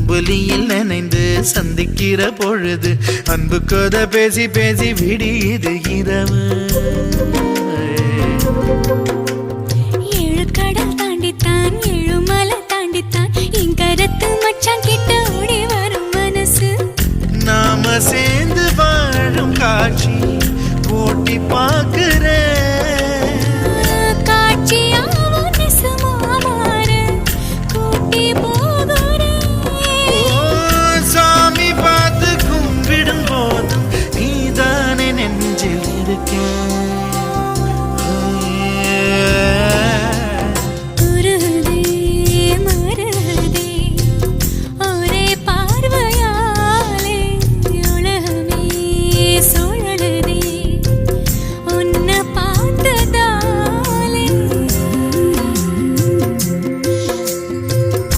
அம்புலியில் நனைந்து சந்திக்கிற பொழுது அன்பு கதை பேசி பேசி விடியுது இரவு. ஏழு கடல் தாண்டித்தான் ஏழு மலை தாண்டித்தான் என் கருத்து மச்சான் கிட்ட ஓடி வரும் மனசு. நாம சேர்ந்து வாழும் காட்சி போட்டி